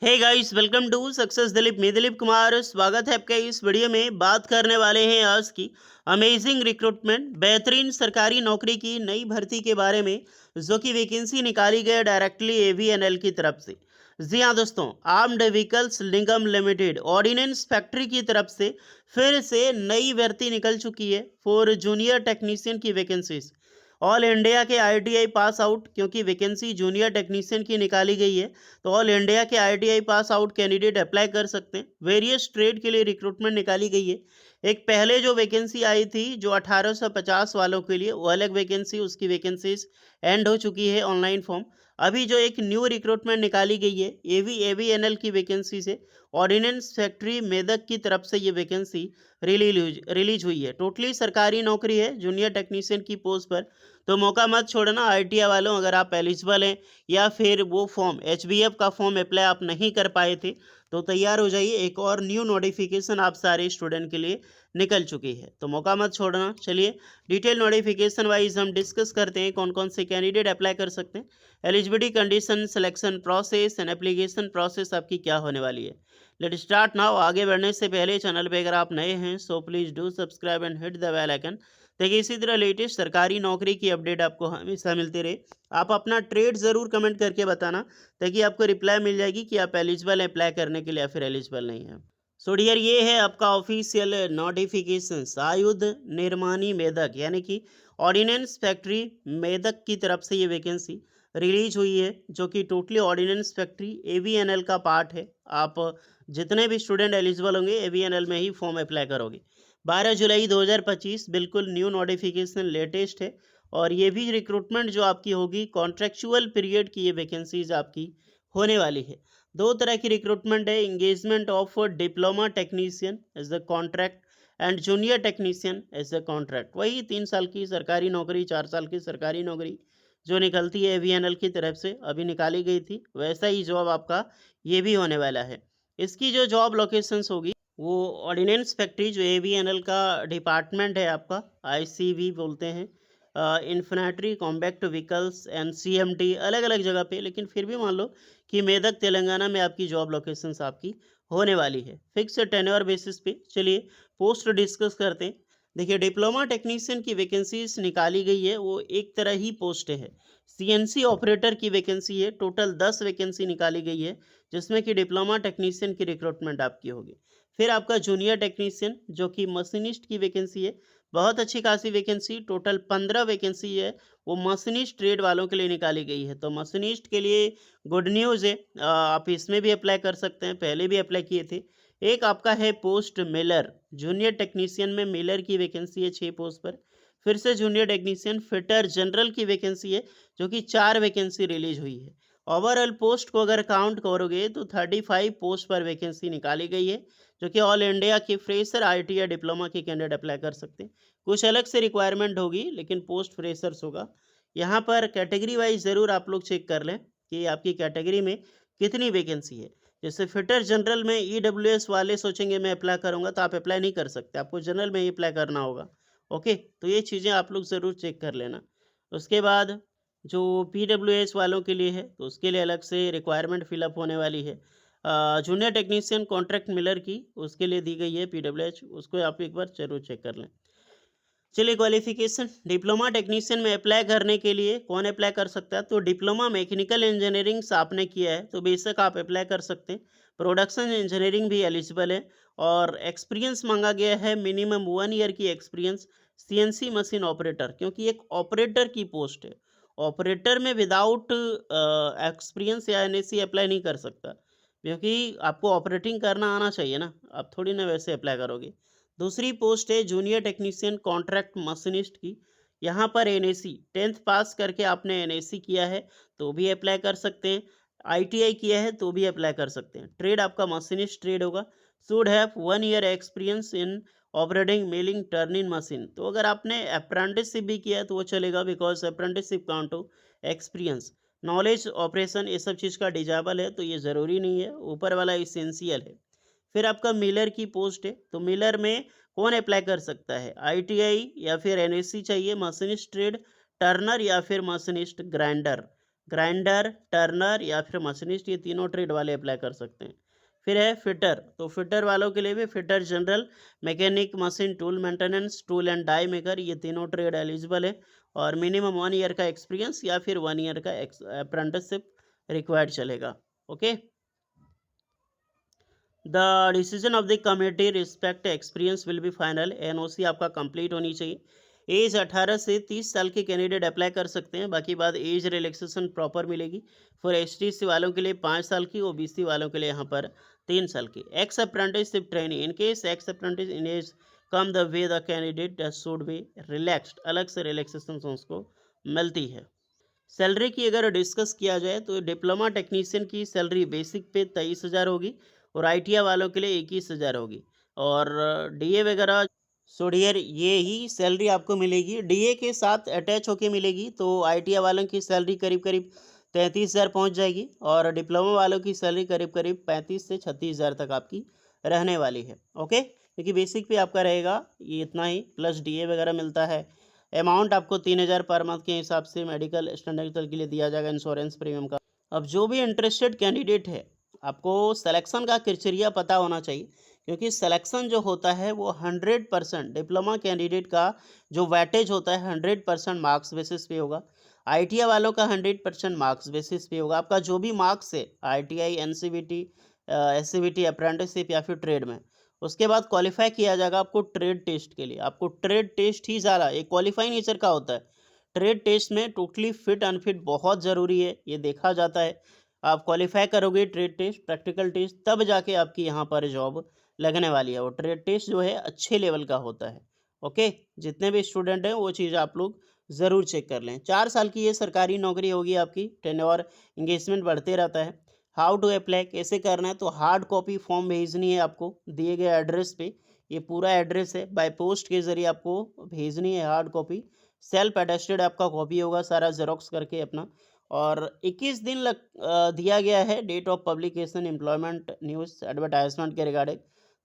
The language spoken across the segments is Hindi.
Hey guys, welcome to success Dilip. मैं दिलीप कुमार, स्वागत है आपका। इस वीडियो में बात करने वाले हैं आज की अमेजिंग रिक्रूटमेंट, बेहतरीन सरकारी नौकरी की नई भर्ती के बारे में, जो कि वैकेंसी निकाली गई डायरेक्टली एवीएनएल की तरफ से। जी हाँ दोस्तों, आर्म्ड व्हीकल्स निगम लिमिटेड ऑर्डिनेंस फैक्ट्री की तरफ से फिर से नई भर्ती निकल चुकी है फॉर जूनियर टेक्नीशियन की वैकेंसीज। ऑल इंडिया के आईटीआई पास आउट, क्योंकि वैकेंसी जूनियर टेक्नीशियन की निकाली गई है, तो ऑल इंडिया के ITI pass out candidate apply कर सकते हैं। वेरियस ट्रेड के लिए रिक्रूटमेंट निकाली गई है। एक पहले जो वैकेंसी आई थी जो 1850 वालों के लिए, वो अलग वैकेंसी, उसकी वैकेंसीज एंड हो चुकी है ऑनलाइन फॉर्म। अभी जो एक न्यू रिक्रूटमेंट निकाली गई है एवीएनएल की वैकेंसी से, ऑर्डिनेंस फैक्ट्री मेदक की तरफ से ये वैकेंसी रिलीज हुई है। टोटली सरकारी नौकरी है जूनियर टेक्नीशियन की पोस्ट पर। तो मौका मत छोड़ना आईटीआई वालों, अगर आप एलिजिबल हैं या फिर वो फॉर्म एचबीएफ का फॉर्म अप्लाई आप नहीं कर पाए थे, तो तैयार हो जाइए। एक और न्यू नोटिफिकेशन आप सारे स्टूडेंट के लिए निकल चुकी है, तो मौका मत छोड़ना। चलिए डिटेल नोटिफिकेशन वाइज हम डिस्कस करते हैं कौन कौन से कैंडिडेट अप्लाई कर सकते हैं। Eligibility condition, selection process and application process आपकी क्या होने वाली है। Let start now. आगे बढ़ने से पहले चैनल पे अगर आप नए हैं so please do subscribe and hit the bell icon, ताकि इसी तरह लेटेस्ट सरकारी नौकरी की अपडेट आपको हमेशा मिलती रहे। आप अपना ट्रेड ज़रूर कमेंट करके बताना, ताकि आपको रिप्लाई मिल जाएगी कि आप एलिजिबल हैं अप्लाई करने के लिए या फिर एलिजिबल नहीं है। सो डियर, ये है आपका ऑफिशियल नोटिफिकेशन आयुध निर्माणी मेदक, यानी कि ऑर्डिनेंस फैक्ट्री मेदक की तरफ से ये वैकेंसी रिलीज हुई है, जो कि टोटली ऑर्डिनेंस फैक्ट्री एवीएनएल का पार्ट है। आप जितने भी स्टूडेंट एलिजिबल होंगे एवीएनएल में ही फॉर्म अप्लाई करोगे। 12 जुलाई 2025 बिल्कुल न्यू नोटिफिकेशन, लेटेस्ट है। और ये भी रिक्रूटमेंट जो आपकी होगी कॉन्ट्रेक्चुअल पीरियड की, ये वैकेंसीज आपकी होने वाली है। दो तरह की रिक्रूटमेंट है, engagement of diploma technician as the contract and junior technician as the contract. वही 3 साल की सरकारी नौकरी, 4 साल की सरकारी नौकरी जो निकलती है एवीएनएल की तरफ से, अभी निकाली गई थी, वैसा ही जॉब आपका ये भी होने वाला है। इसकी जो जॉब लोकेशंस होगी वो ऑर्डिनेंस फैक्ट्री, जो एवीएनएल का डिपार्टमेंट है आपका, आईसीवी बोलते हैं, इन्फिनेटरी कॉम्बैक्ट व्हीकल्स एंड सीएमटी, अलग अलग जगह पे, लेकिन फिर भी मान लो कि मेदक तेलंगाना में आपकी जॉब लोकेशंस आपकी होने वाली है, फिक्स टेन्योर बेसिस पे। चलिए पोस्ट डिस्कस करते हैं। देखिए, डिप्लोमा टेक्नीशियन की वैकेंसीज निकाली गई है, वो एक तरह ही पोस्ट है। सीएनसी ऑपरेटर की वैकेंसी है, टोटल 10 वैकेंसी निकाली गई है, जिसमें कि डिप्लोमा टेक्नीशियन की रिक्रूटमेंट आपकी होगी। फिर आपका जूनियर टेक्नीशियन जो कि मशीनिस्ट की वैकेंसी है, बहुत अच्छी खासी वैकेंसी, टोटल 15 वैकेंसी है, वो मशीनिस्ट ट्रेड वालों के लिए निकाली गई है। तो मशीनिस्ट के लिए गुड न्यूज़ है, आप इसमें भी अप्लाई कर सकते हैं, पहले भी अप्लाई किए थे। एक आपका है पोस्ट मिलर, जूनियर टेक्नीशियन में मिलर की वैकेंसी है 6 पोस्ट पर। फिर से जूनियर टेक्नीशियन फिटर जनरल की वैकेंसी है, जो कि 4 वैकेंसी रिलीज हुई है। ओवरऑल पोस्ट को अगर काउंट करोगे तो 35 पोस्ट पर वैकेंसी निकाली गई है, जो कि ऑल इंडिया के फ्रेशर आईटी या डिप्लोमा के कैंडिडेट अप्लाई कर सकते हैं। कुछ अलग से रिक्वायरमेंट होगी, लेकिन पोस्ट फ्रेशर्स होगा। यहाँ पर कैटेगरी वाइज ज़रूर आप लोग चेक कर लें कि आपकी कैटेगरी में कितनी वैकेंसी है। जैसे फिटर जनरल में ईडब्ल्यूएस वाले सोचेंगे मैं अप्लाई करूँगा, तो आप अप्लाई नहीं कर सकते, आपको जनरल में ही अप्लाई करना होगा। ओके, तो ये चीज़ें आप लोग ज़रूर चेक कर लेना। उसके बाद जो पीडब्ल्यूएस वालों के लिए है, तो उसके लिए अलग से रिक्वायरमेंट फिलअप होने वाली है। जूनियर टेक्नीशियन कॉन्ट्रैक्ट मिलर की, उसके लिए दी गई है पीडब्ल्यूएच, उसको आप एक बार ज़रूर चेक कर लें। चलिए, क्वालिफिकेशन डिप्लोमा टेक्नीशियन में अप्लाई करने के लिए कौन अप्लाई कर सकता है, तो डिप्लोमा मैकेनिकल इंजीनियरिंग से आपने किया है तो बेशक आप अप्लाई कर सकते हैं। प्रोडक्शन इंजीनियरिंग भी एलिजिबल है। और एक्सपीरियंस मांगा गया है, मिनिमम 1 ईयर की एक्सपीरियंस सीएनसी मशीन ऑपरेटर, क्योंकि एक ऑपरेटर की पोस्ट है। ऑपरेटर में विदाउट एक्सपीरियंस या एनएसी अप्लाई नहीं कर सकता, क्योंकि आपको ऑपरेटिंग करना आना चाहिए ना, आप थोड़ी ना वैसे अप्लाई करोगे। दूसरी पोस्ट है जूनियर टेक्नीशियन कॉन्ट्रैक्ट मशीनिस्ट की। यहाँ पर एनएसी 10th पास करके आपने एनएसी किया है तो भी अप्लाई कर सकते हैं, आईटीआई किया है तो भी अप्लाई कर सकते हैं। ट्रेड आपका मशीनिस्ट ट्रेड होगा। Should have 1 year experience in operating milling turning machine. तो अगर आपने अप्रेंटिसशिप भी किया है तो वो चलेगा, बिकॉज अप्रेंटिसशिप काउंट हो एक्सपीरियंस। नॉलेज ऑपरेशन ये सब चीज़ का डिजाबल है, तो ये ज़रूरी नहीं है, ऊपर वाला इसेंशियल है। फिर आपका मिलर की पोस्ट है, तो मिलर में कौन अप्लाई कर सकता है, आईटीआई या फिर एनएससी चाहिए, मशीनिस्ट ट्रेड, टर्नर या फिर मशीनिस्ट ग्राइंडर। ग्राइंडर, टर्नर या फिर मशीनिस्ट, ये तीनों ट्रेड वाले अप्लाई कर सकते हैं। फिर है फिटर, तो फिटर वालों के लिए भी fitter general, mechanic, machine tool maintenance, tool and die maker, ये तीनों ट्रेड एलिजिबल है और मिनिमम 1 ईयर का एक्सपीरियंस या फिर 1 ईयर का अप्रेंटिसशिप रिक्वायर्ड चलेगा। Okay. The decision of the committee respect experience will be final. NOC आपका कंप्लीट होनी चाहिए। एज 18 से 30 साल के कैंडिडेट अप्लाई कर सकते हैं, बाकी बाद एज रिलैक्सेशन प्रॉपर मिलेगी। फॉर एसटीसी वालों के लिए 5 साल की, ओबीसी वालों के लिए यहाँ पर 3 साल की। Ex apprenticeship training, in case ex apprentice in age come the way the candidate should be relaxed, अलग से रिलैक्सेशन उसको मिलती है। सैलरी की अगर डिस्कस किया जाए तो डिप्लोमा टेक्नीशियन की सैलरी बेसिक पे 23,000 होगी और आईटीआई वालों के लिए 21,000 होगी और डीए वगैरह। सो डियर, ये ही सैलरी आपको मिलेगी, डीए के साथ अटैच होके मिलेगी। तो आईटीआई वालों की सैलरी करीब करीब 33,000 पहुंच जाएगी और डिप्लोमा वालों की सैलरी करीब करीब 35 से 36,000 तक आपकी रहने वाली है। ओके, क्योंकि बेसिक पे आपका रहेगा ये इतना ही, प्लस डीए वगैरह मिलता है। अमाउंट आपको 3,000 पर मंथ के हिसाब से मेडिकल स्टैंडर्ड के लिए दिया जाएगा, इंश्योरेंस प्रीमियम का। अब जो भी इंटरेस्टेड कैंडिडेट है, आपको सिलेक्शन का क्राइटेरिया पता होना चाहिए, क्योंकि सिलेक्शन जो होता है वो 100% डिप्लोमा कैंडिडेट का जो वेटेज होता है 100% मार्क्स बेसिस पे होगा। आईटीआई वालों का 100% मार्क्स बेसिस पे होगा। आपका जो भी मार्क्स है आईटीआई, एनसीवीटी, एससीवीटी, अप्रेंटिसशिप या फिर ट्रेड में, उसके बाद क्वालिफाई किया जाएगा आपको ट्रेड टेस्ट के लिए। आपको ट्रेड टेस्ट ही ज़्यादा एक क्वालिफाई नेचर का होता है। ट्रेड टेस्ट में टोटली फिट अनफिट बहुत ज़रूरी है, ये देखा जाता है। आप क्वालिफाई करोगे ट्रेड टेस्ट, प्रैक्टिकल टेस्ट, तब जाके आपकी यहाँ पर जॉब लगने वाली है। और ट्रेड टेस्ट जो है अच्छे लेवल का होता है। ओके, जितने भी स्टूडेंट हैं वो चीज़ आप लोग ज़रूर चेक कर लें। 4 साल की ये सरकारी नौकरी होगी आपकी, टेन्योर इंगेजमेंट बढ़ते रहता है। हाउ टू अप्लाई, कैसे करना है, तो हार्ड कॉपी फॉर्म भेजनी है आपको दिए गए एड्रेस पे। ये पूरा एड्रेस है, बाय पोस्ट के ज़रिए आपको भेजनी है हार्ड कॉपी। सेल्फ अटेस्टेड आपका कॉपी होगा, सारा जेरोक्स करके अपना। और 21 दिन दिया गया है date of publication employment news advertisement के रिगार्डिंग।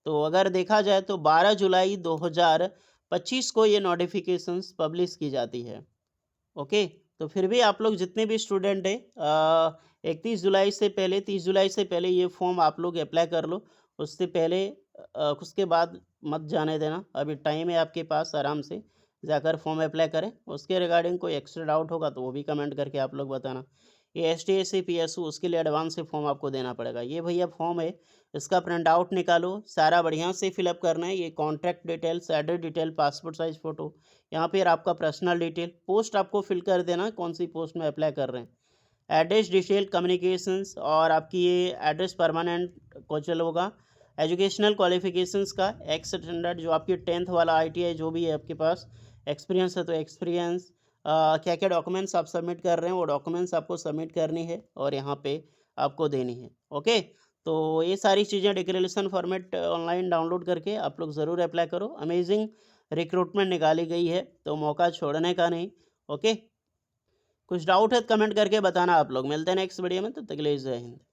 तो अगर देखा जाए तो 12 जुलाई 2025 को ये नोटिफिकेशंस पब्लिश की जाती है। ओके, तो फिर भी आप लोग जितने भी स्टूडेंट हैं 31 जुलाई से पहले, 30 जुलाई से पहले ये फॉर्म आप लोग अप्लाई कर लो। उससे पहले उसके बाद मत जाने देना, अभी टाइम है आपके पास, आराम से जाकर फॉर्म अप्लाई करें। उसके रिगार्डिंग कोई एक्स्ट्रा डाउट होगा तो वो भी कमेंट करके आप लोग बताना। ये S T S C P S U, उसके लिए एडवांस से फॉर्म आपको देना पड़ेगा। ये भैया फॉर्म है, इसका प्रिंट आउट निकालो, सारा बढ़िया से फिलअप करना है। ये contact details, address detail, passport size photo, यहाँ पर आपका पर्सनल डिटेल, पोस्ट आपको फिल कर देना कौन सी पोस्ट में अप्लाई कर रहे हैं, एड्रेस डिटेल, कम्युनिकेशंस, और आपकी ये एड्रेस परमानेंट कोचल होगा। एजुकेशनल क्वालिफिकेशंस का एक्स स्टैंडर्ड, जो आपकी 10th वाला आईटीआई जो भी है आपके पास, एक्सपीरियंस है तो एक्सपीरियंस, क्या क्या डॉक्यूमेंट्स आप सबमिट कर रहे हैं वो डॉक्यूमेंट्स आपको सबमिट करनी है और यहाँ पे आपको देनी है। ओके, तो ये सारी चीज़ें डिक्लेरेशन फॉर्मेट ऑनलाइन डाउनलोड करके आप लोग ज़रूर अप्लाई करो। अमेजिंग रिक्रूटमेंट निकाली गई है, तो मौका छोड़ने का नहीं। ओके, कुछ डाउट है तो कमेंट करके बताना आप लोग। मिलते हैं नेक्स्ट वीडियो में, तब तक के लिए जय हिंद।